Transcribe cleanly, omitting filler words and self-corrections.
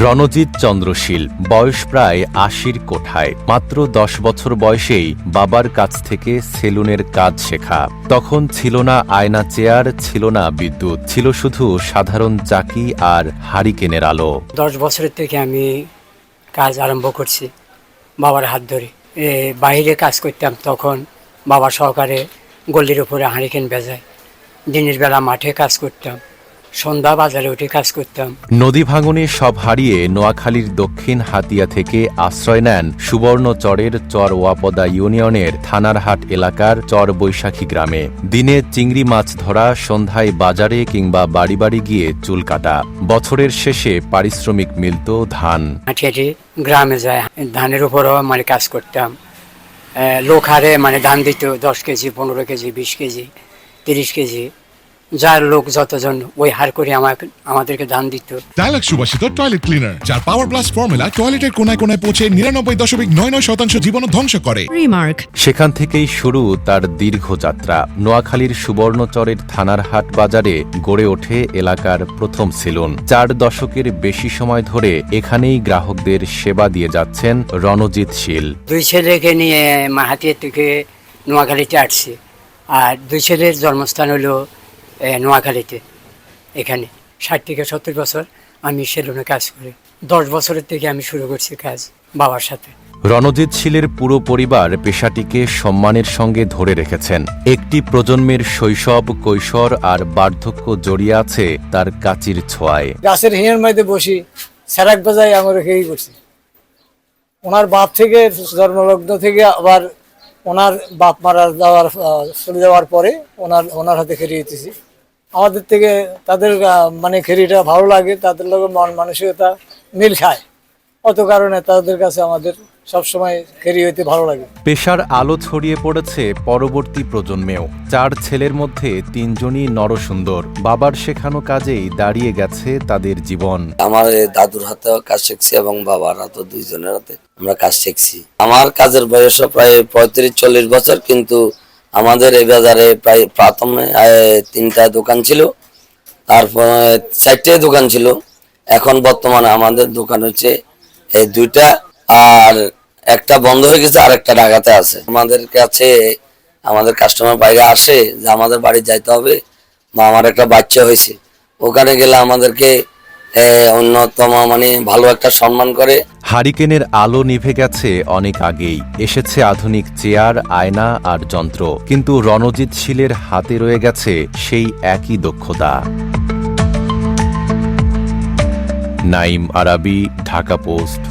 রণজিৎ চন্দ্রশীল, বয়স প্রায় ৮০-র কোঠায়। মাত্র ১০ বছর বয়সেই বাবার কাছ থেকে সেলুনের কাজ শেখা। তখন ছিল না আয়না চেয়ার, ছিল না বিদ্যুৎ, ছিল শুধু সাধারণ চাকি আর হারিকেনের আলো। ১০ বছরের থেকে আমি কাজ আরম্ভ করছি বাবার হাত ধরে। বাইরে কাজ করতাম, তখন বাবা সহকারে গল্লির উপরে হারিকেন বেজায়। দিনের বেলা মাঠে কাজ করতাম, সন্ধ্যা বাজারে উঠে কাজ করতাম। নদী ভাঙনে সব হারিয়ে নোয়াখালীর দক্ষিণ হাতিয়া থেকে আশ্রয় নেন সুবর্ণচরের চর ওয়াপদা ইউনিয়নের থানারহাট এলাকার চর বৈশাখী গ্রামে। দিনে চিংড়ি মাছ ধরা, সন্ধ্যায় বাজারে কিংবা বাড়ি বাড়ি গিয়ে চুল কাটা। বছরের শেষে পারিশ্রমিক মিলত ধান। হাঁটি হাঁটি গ্রামে যায়, ধানের উপরও কাজ করতাম। লোক হারে ধান দিত 10 কেজি, 15 কেজি, 20 কেজি, 30 কেজি। যার লোক যতজন ওই হার করে আমাদেরকে ধান দিত। ডায়ালগ সুবাসিত টয়লেট ক্লিনার, যার পাওয়ার প্লাস ফর্মুলা টয়লেটের কোনায় কোনায় পৌঁছে 99.99% জীবন ধ্বংস করে। সেখান থেকেই শুরু তার দীর্ঘ যাত্রা। নোয়াখালীর সুবর্ণচরের থানারহাট বাজারে গড়ে ওঠে এলাকার প্রথম সেলুন। 4 দশকের বেশি সময় ধরে এখানেই গ্রাহকদের সেবা দিয়ে যাচ্ছেন রণজিৎ শীল। 2 ছেলেকে নিয়ে হাতিয়া থেকে নোয়াখালীতে আসছি, আর 2 ছেলের জন্মস্থান হলো নোয়াখালীতে। এখানে 60 থেকে 70 বছর আমি সেলুনে কাজ করি। 10 বছরের থেকে আমি শুরু করছি কাজ বাবার সাথে। রণজিৎ শীলের পুরো পরিবার পেশাটিকে সম্মানের সঙ্গে ধরে রেখেছেন। একটি প্রজন্মের শৈশব, কৈশোর আর বার্ধক্য জড়িয়ে আছে তার কাচির ছোঁয়ায়। গাছের হিঁড়ের মধ্যে বসি, স্যারাক বাজাই আমরা রেখেই করছি। ওনার বাপ থেকে জন্মলগ্ন থেকে আবার ওনার বাপ মারা চলে যাওয়ার পরে ওনার হাতে খেরি দিতেছি। আমাদের থেকে তাদের খেরিটা ভালো লাগে, তাদের লোকের মন মানসিকতা মিল খায়, অত কারণে তাদের কাছে আমাদের সবসময় খেরি হইতে ভালো লাগে। পেশার আলো ছড়িয়ে পড়েছে পরবর্তী প্রজন্মেও। 4 ছেলের মধ্যে 3 জনই নরসুন্দর। বাবার শেখানো কাজেই দাঁড়িয়ে গেছে তাদের জীবন। আমার দাদুর হাতেও কাজ শিখছি এবং বাবার হাতে, 2 জনের হাতে আমরা কাজ শিখছি। আমার কাজের বয়স প্রায় 35-40 বছর, কিন্তু আমাদের এই বাজারে প্রায় প্রথমে 3টা দোকান ছিল, তারপরে 4টে দোকান ছিল। এখন বর্তমানে আমাদের দোকান হচ্ছে এই 2টা, আর একটা বন্ধ হয়ে গেছে, আর একটা ঢাকাতে আছে। আমাদের কাছে আমাদের কাস্টমার বাইরে আসে যে আমাদের বাড়ি যাইতে হবে, বা আমার একটা বাচ্চা হয়েছে, ওখানে গেলে আমাদেরকে অন্যতম ভালো একটা সম্মান করে। হারিকেনের আলো নিভে গেছে অনেক আগেই। এসেছে আধুনিক চেয়ার, আয়না আর যন্ত্র, কিন্তু রণজিৎ শীলের হাতে রয়ে গেছে সেই একই দক্ষতা। নাইম আরাবী, ঢাকা পোস্ট।